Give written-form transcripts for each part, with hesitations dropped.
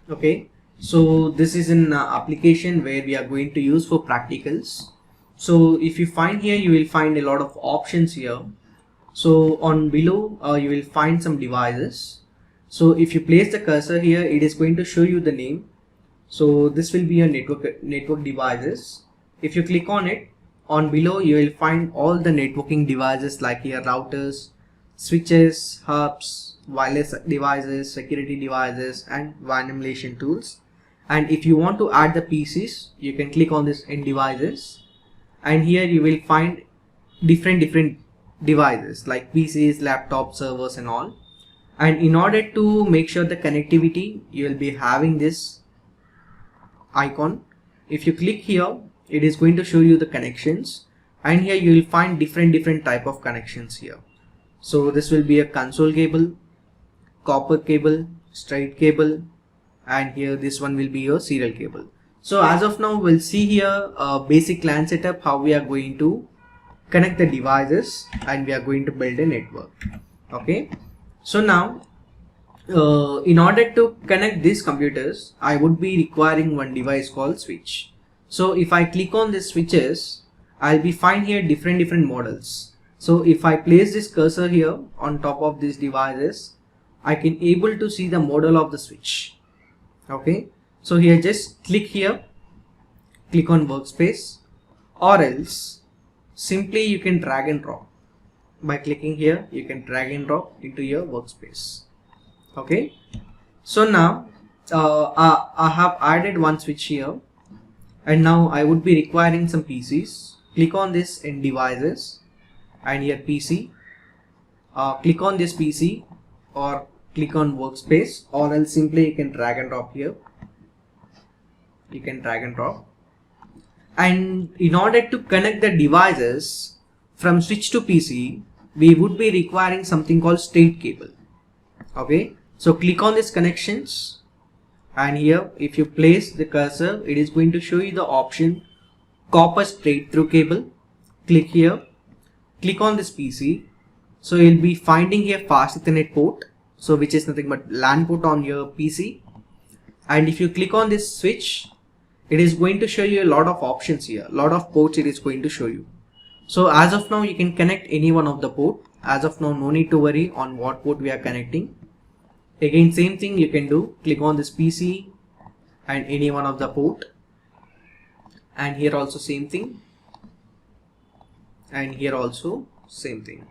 Okay, so this is an application where we are going to use for practicals. So if you find here, you will find a lot of options here. So on below you will find some devices. So if you place the cursor here, it is going to show you the name. So this will be your network devices. If you click on it, on below you will find all the networking devices like here routers, switches, hubs, wireless devices, security devices and WAN emulation tools. And if you want to add the PCs, you can click on this in devices, and here you will find different devices like PCs, laptops, servers and all. And in order to make sure the connectivity, you will be having this icon. If you click here, it is going to show you the connections, and here you will find different type of connections here. So this will be a console cable, copper cable, straight cable, and here this one will be your serial cable. So as of now, we'll see here a basic LAN setup, how we are going to connect the devices and we are going to build a network. Okay, so now in order to connect these computers, I would be requiring one device called switch. So if I click on these switches, I'll be find here different models. So if I place this cursor here on top of these devices, I can able to see the model of the switch. Okay, so here just click here, click on workspace, or else simply you can drag and drop. By clicking here, you can drag and drop into your workspace. Okay, so now I have added one switch here, and now I would be requiring some PCs. Click on this in devices, and here PC, click on this PC or click on workspace, or else simply you can drag and drop here. You can drag and drop, and in order to connect the devices from switch to PC, we would be requiring something called straight cable. Okay, so click on this connections, and here if you place the cursor, it is going to show you the option copper straight through cable. Click here, click on this PC, so you'll be finding here fast Ethernet port, so which is nothing but LAN port on your PC. And if you click on this switch, it is going to show you a lot of options here, a lot of ports it is going to show you. So as of now, you can connect any one of the port. As of now, no need to worry on what port we are connecting. Again, same thing you can do. Click on this PC and any one of the port, and here also same thing, and here also same thing.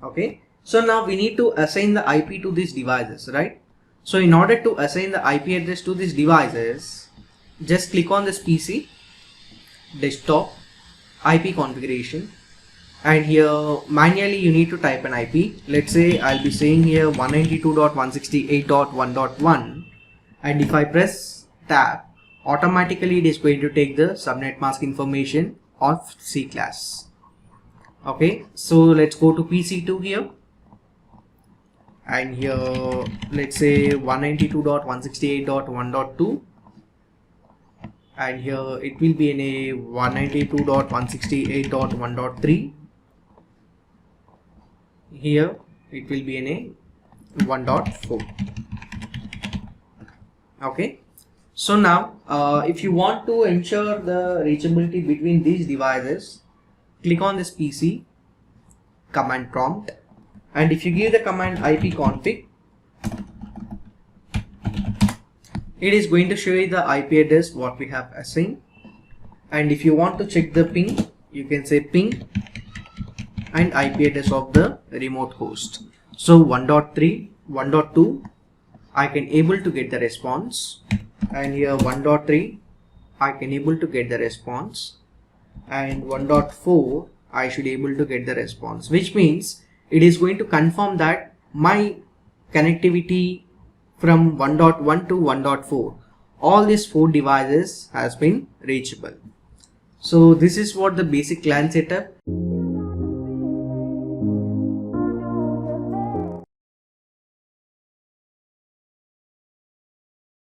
Okay, so now we need to assign the IP to these devices, right? So in order to assign the IP address to these devices, just click on this PC, desktop, IP configuration, and here manually you need to type an IP. Let's say I'll be saying here 192.168.1.1, and if I press tab, automatically it is going to take the subnet mask information of C class. Okay, so let's go to PC2 here, and here let's say 192.168.1.2, and here it will be in a 192.168.1.3. here it will be in a 1.4. okay, so now if you want to ensure the reachability between these devices, click on this PC, command prompt, and if you give the command ipconfig, it is going to show you the IP address what we have assigned. And if you want to check the ping, you can say ping and IP address of the remote host. So 1.3, 1.2, I can able to get the response, and here 1.3, I can able to get the response, and 1.4, I should able to get the response, which means it is going to confirm that my connectivity from 1.1 to 1.4, all these 4 devices has been reachable. So this is what the basic LAN setup.